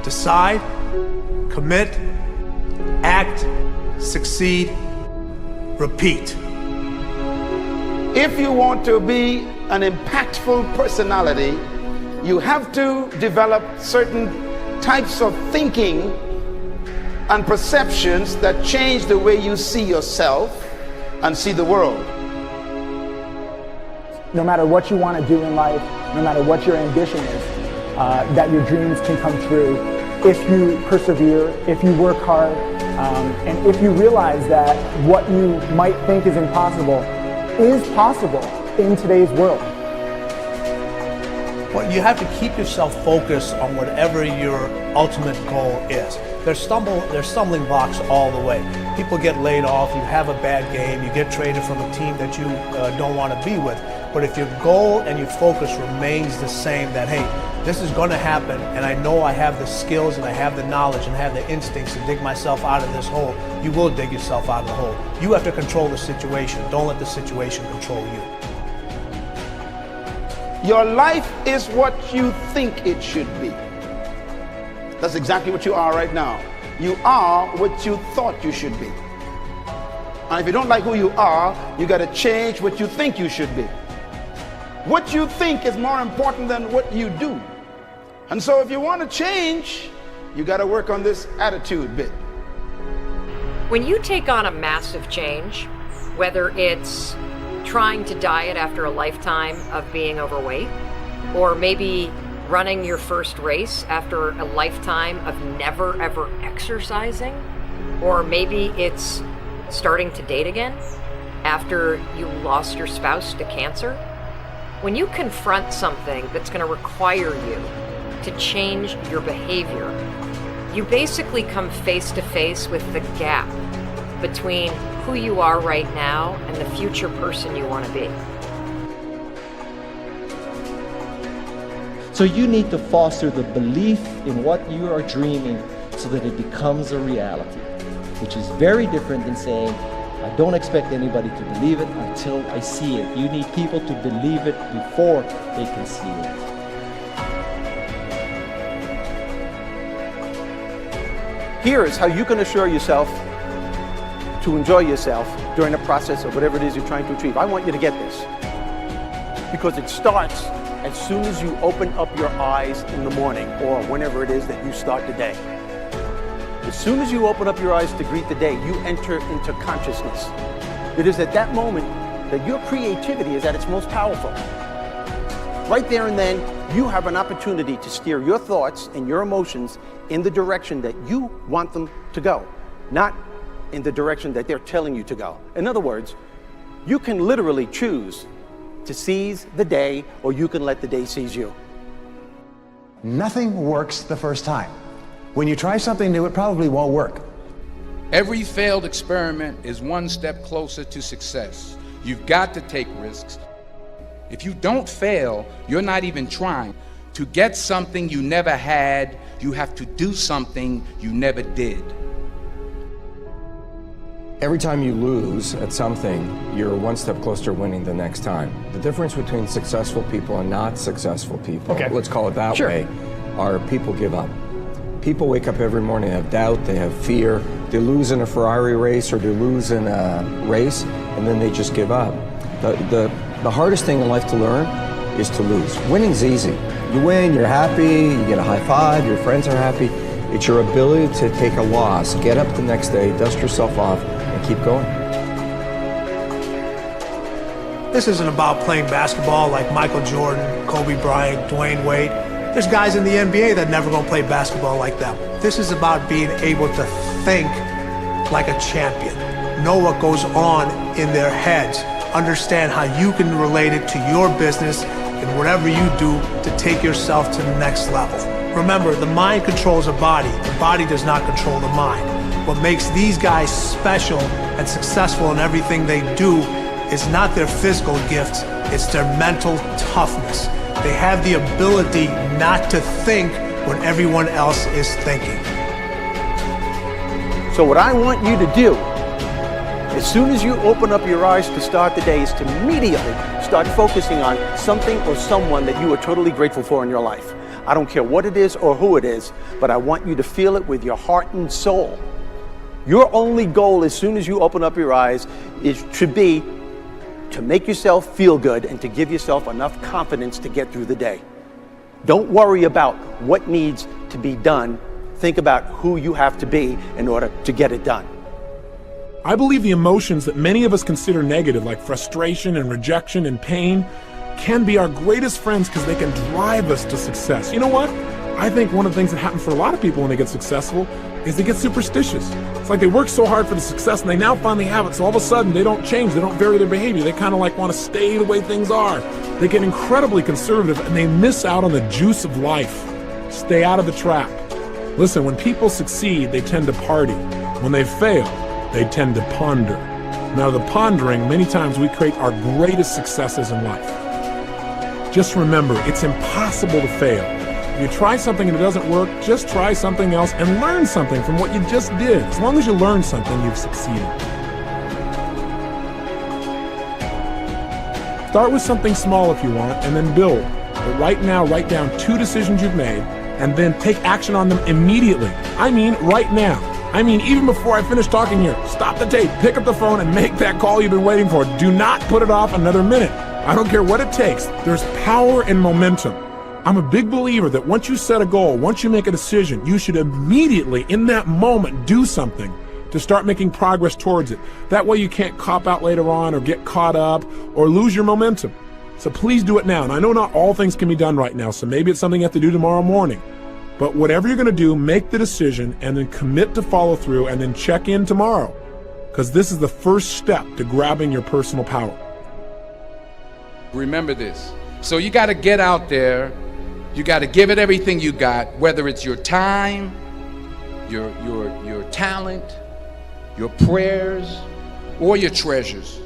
Decide, commit, act, succeed, repeat. If you want to be an impactful personality, you have to develop certain types of thinking and perceptions that change the way you see yourself and see the world. No matter what you want to do in life, no matter what your ambition is, that your dreams can come true if you persevere, if you work hard, and if you realize that what you might think is impossible is possible in today's world. Well, you have to keep yourself focused on whatever your ultimate goal is. There's stumbling blocks all the way. People get laid off, you have a bad game, you get traded from a team that you don't want to be with. But if your goal and your focus remains the same, that hey, this is going to happen, and I know I have the skills and I have the knowledge and I have the instincts to dig myself out of this hole, you will dig yourself out of the hole. You have to control the situation. Don't let the situation control you. Your life is what you think it should be. That's exactly what you are right now. You are what you thought you should be. And if you don't like who you are, you got to change what you think you should be. What you think is more important than what you do. And so if you want to change, you got to work on this attitude bit. When you take on a massive change, whether it's trying to diet after a lifetime of being overweight, or maybe running your first race after a lifetime of never ever exercising, or maybe it's starting to date again after you lost your spouse to cancer. When you confront something that's going to require you to change your behavior, you basically come face to face with the gap between who you are right now and the future person you want to be. So you need to foster the belief in what you are dreaming so that it becomes a reality, which is very different than saying, I don't expect anybody to believe it until I see it. You need people to believe it before they can see it. Here is how you can assure yourself to enjoy yourself during the process of whatever it is you're trying to achieve. I want you to get this, because it starts as soon as you open up your eyes in the morning, or whenever it is that you start the day. As soon as you open up your eyes to greet the day, you enter into consciousness. It is at that moment that your creativity is at its most powerful. Right there and then, you have an opportunity to steer your thoughts and your emotions in the direction that you want them to go, not in the direction that they're telling you to go. In other words, you can literally choose to seize the day, or you can let the day seize you. Nothing works the first time. When you try something new, it probably won't work. Every failed experiment is one step closer to success. You've got to take risks. If you don't fail, you're not even trying. To get something you never had, you have to do something you never did. Every time you lose at something, you're one step closer to winning the next time. The difference between successful people and not successful people, let's call it that way, are people give up. People wake up every morning, have doubt, they have fear, they lose in a Ferrari race or they lose in a race, and then they just give up. The hardest thing in life to learn is to lose. Winning's easy. You win, you're happy, you get a high five, your friends are happy. It's your ability to take a loss, get up the next day, dust yourself off, and keep going. This isn't about playing basketball like Michael Jordan, Kobe Bryant, Dwayne Wade. There's guys in the NBA that never gonna play basketball like them. This is about being able to think like a champion, know what goes on in their heads, understand how you can relate it to your business and whatever you do to take yourself to the next level. Remember, the mind controls the body does not control the mind. What makes these guys special and successful in everything they do is not their physical gifts, it's their mental toughness. They have the ability not to think when everyone else is thinking. So what I want you to do As soon as you open up your eyes to start the day, is to immediately start focusing on something or someone that you are totally grateful for in your life. I don't care what it is or who it is, but I want you to feel it with your heart and soul. Your only goal as soon as you open up your eyes should be to make yourself feel good and to give yourself enough confidence to get through the day. Don't worry about what needs to be done. Think about who you have to be in order to get it done. I believe the emotions that many of us consider negative, like frustration and rejection and pain, can be our greatest friends because they can drive us to success. You know what? I think one of the things that happens for a lot of people when they get successful is they get superstitious. It's like they work so hard for the success and they now finally have it, so all of a sudden they don't change, they don't vary their behavior, they kind of like want to stay the way things are. They get incredibly conservative and they miss out on the juice of life. Stay out of the trap. Listen, when people succeed, they tend to party. When they fail, they tend to ponder. Now, the pondering, many times we create our greatest successes in life. Just remember, it's impossible to fail. If you try something and it doesn't work, just try something else and learn something from what you just did. As long as you learn something, you've succeeded. Start with something small if you want, and then build. But right now, write down 2 decisions you've made, and then take action on them immediately. I mean, right now. I mean, even before I finish talking here, stop the tape, pick up the phone, and make that call you've been waiting for. Do not put it off another minute. I don't care what it takes. There's power in momentum. I'm a big believer that once you set a goal, once you make a decision, you should immediately, in that moment, do something to start making progress towards it. That way you can't cop out later on or get caught up or lose your momentum. So please do it now. And I know not all things can be done right now, so maybe it's something you have to do tomorrow morning. But whatever you're going to do, make the decision and then commit to follow through and then check in tomorrow. Because this is the first step to grabbing your personal power. Remember this. So you got to get out there. You got to give it everything you got, whether it's your time, your talent, your prayers, or your treasures.